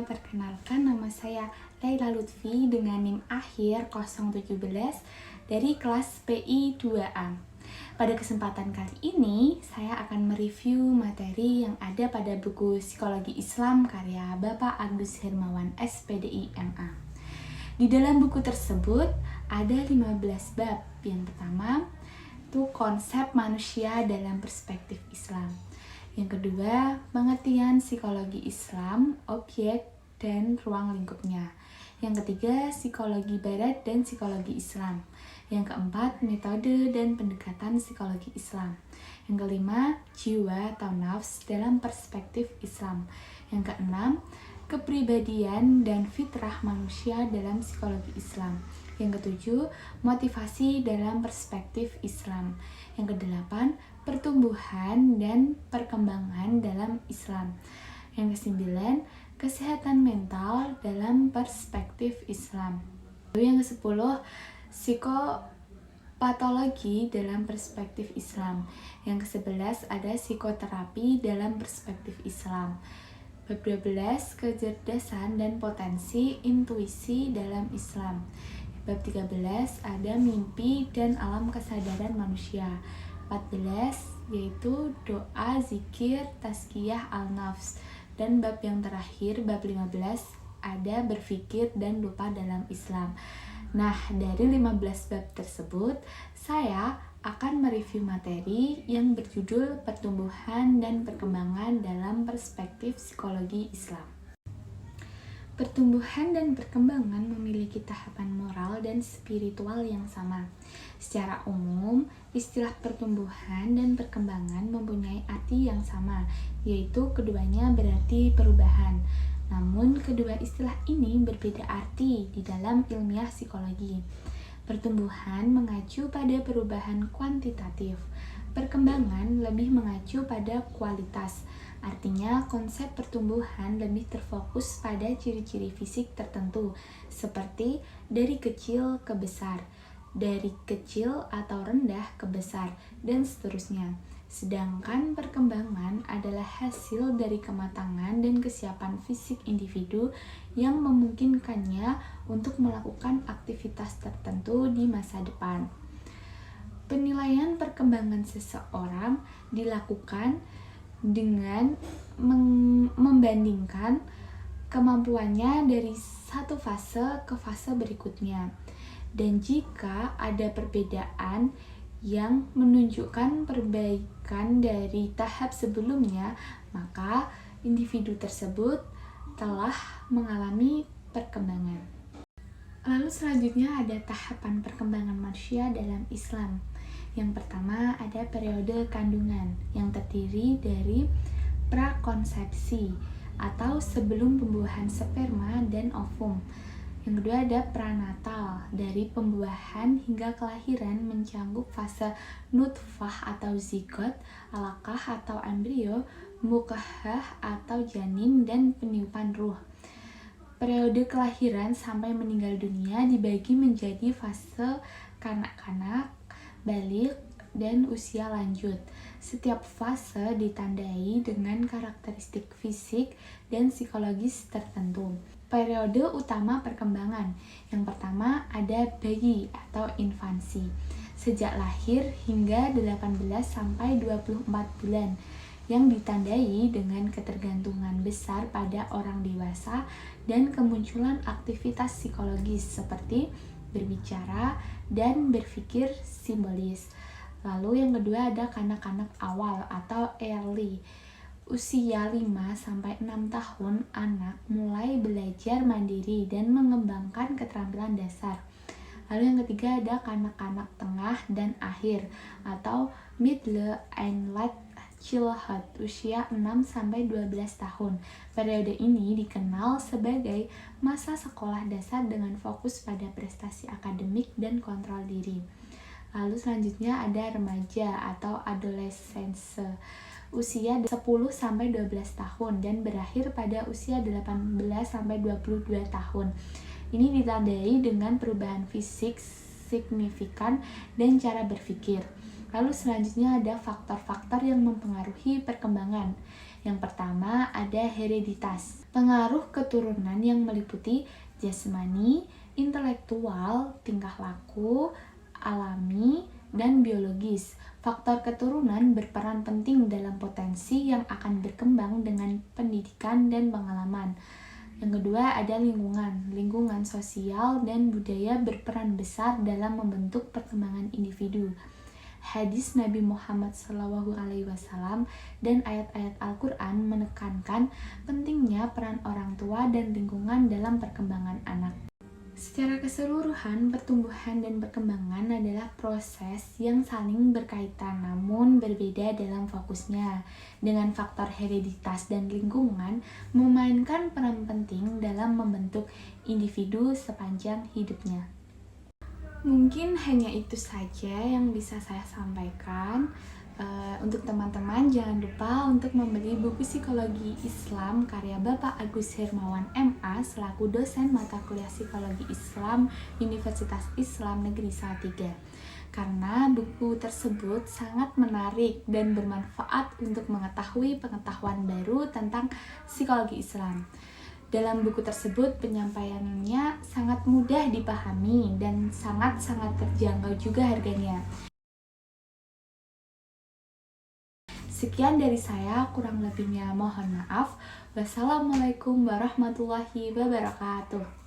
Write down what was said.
perkenalkan nama saya Laila Lutfi dengan NIM akhir 017 dari kelas PI 2A. Pada kesempatan kali ini, saya akan mereview materi yang ada pada buku Psikologi Islam karya Bapak Agus Hermawan, SPDI MA. Di dalam buku tersebut ada 15 bab. Yang pertama, itu konsep manusia dalam perspektif Islam. Yang kedua, pengertian psikologi Islam, objek dan ruang lingkupnya. Yang ketiga, psikologi Barat dan psikologi Islam. Yang keempat, metode dan pendekatan psikologi Islam. Yang kelima, jiwa atau nafs dalam perspektif Islam. Yang keenam, kepribadian dan fitrah manusia dalam psikologi Islam. Yang ketujuh, motivasi dalam perspektif Islam. Yang kedelapan, pertumbuhan dan perkembangan dalam Islam. Yang kesembilan, kesehatan mental dalam perspektif Islam. Lalu yang kesepuluh, psikopatologi dalam perspektif Islam. Yang kesebelas ada psikoterapi dalam perspektif Islam. Bab 12, kecerdasan dan potensi intuisi dalam Islam. Bab 13 ada mimpi dan alam kesadaran manusia. 14 yaitu doa, zikir, tazkiyah al-nafs. Dan bab yang terakhir, bab 15 ada berpikir dan lupa dalam Islam. Nah, dari 15 bab tersebut, saya akan mereview materi yang berjudul Pertumbuhan dan Perkembangan dalam Perspektif Psikologi Islam. Pertumbuhan dan perkembangan memiliki tahapan moral dan spiritual yang sama. Secara umum, istilah pertumbuhan dan perkembangan mempunyai arti yang sama, yaitu keduanya berarti perubahan. Namun, kedua istilah ini berbeda arti di dalam ilmiah psikologi. Pertumbuhan mengacu pada perubahan kuantitatif. Perkembangan lebih mengacu pada kualitas. Artinya, konsep pertumbuhan lebih terfokus pada ciri-ciri fisik tertentu, seperti dari kecil ke besar, dari kecil atau rendah ke besar, dan seterusnya. Sedangkan perkembangan adalah hasil dari kematangan dan kesiapan fisik individu yang memungkinkannya untuk melakukan aktivitas tertentu di masa depan. Penilaian perkembangan seseorang dilakukan dengan membandingkan kemampuannya dari satu fase ke fase berikutnya. Dan jika ada perbedaan yang menunjukkan perbaikan dari tahap sebelumnya, maka individu tersebut telah mengalami perkembangan. Lalu selanjutnya ada tahapan perkembangan manusia dalam Islam. Yang pertama ada periode kandungan yang terdiri dari prakonsepsi atau sebelum pembuahan sperma dan ovum. Yang kedua ada pranatal, dari pembuahan hingga kelahiran mencakup fase nutfah atau zigot, alaqah atau embrio, mukhah atau janin, dan peniupan ruh. Periode kelahiran sampai meninggal dunia dibagi menjadi fase kanak-kanak, balik, dan usia lanjut. Setiap fase ditandai dengan karakteristik fisik dan psikologis tertentu. Periode utama perkembangan. Yang pertama ada bayi atau infansi. Sejak lahir hingga 18 sampai 24 bulan yang ditandai dengan ketergantungan besar pada orang dewasa dan kemunculan aktivitas psikologis seperti berbicara dan berpikir simbolis. Lalu yang kedua ada kanak-kanak awal atau early. Usia 5-6 tahun anak mulai belajar mandiri dan mengembangkan keterampilan dasar. Lalu yang ketiga ada kanak-kanak tengah dan akhir atau middle and late childhood, usia 6-12 tahun. Periode ini dikenal sebagai masa sekolah dasar dengan fokus pada prestasi akademik dan kontrol diri. Lalu selanjutnya ada remaja atau adolescence, usia 10-12 tahun dan berakhir pada usia 18-22 tahun. Ini ditandai dengan perubahan fisik signifikan dan cara berpikir. Lalu selanjutnya ada faktor-faktor yang mempengaruhi perkembangan. Yang pertama ada hereditas, pengaruh keturunan yang meliputi jasmani, intelektual, tingkah laku, alami, dan biologis. Faktor keturunan berperan penting dalam potensi yang akan berkembang dengan pendidikan dan pengalaman. Yang kedua ada lingkungan. Lingkungan sosial dan budaya berperan besar dalam membentuk perkembangan individu. Hadis Nabi Muhammad SAW dan ayat-ayat Al-Quran menekankan pentingnya peran orang tua dan lingkungan dalam perkembangan anak. Secara keseluruhan, pertumbuhan dan perkembangan adalah proses yang saling berkaitan namun berbeda dalam fokusnya. Dengan faktor hereditas dan lingkungan memainkan peran penting dalam membentuk individu sepanjang hidupnya. Mungkin hanya itu saja yang bisa saya sampaikan. Untuk teman-teman jangan lupa untuk membeli buku Psikologi Islam karya Bapak Agus Hermawan MA selaku dosen mata kuliah Psikologi Islam Universitas Islam Negeri Salatiga, karena buku tersebut sangat menarik dan bermanfaat untuk mengetahui pengetahuan baru tentang psikologi Islam. Dalam buku tersebut penyampaiannya sangat mudah dipahami dan sangat-sangat terjangkau juga harganya. Sekian dari saya, kurang lebihnya mohon maaf. Wassalamualaikum warahmatullahi wabarakatuh.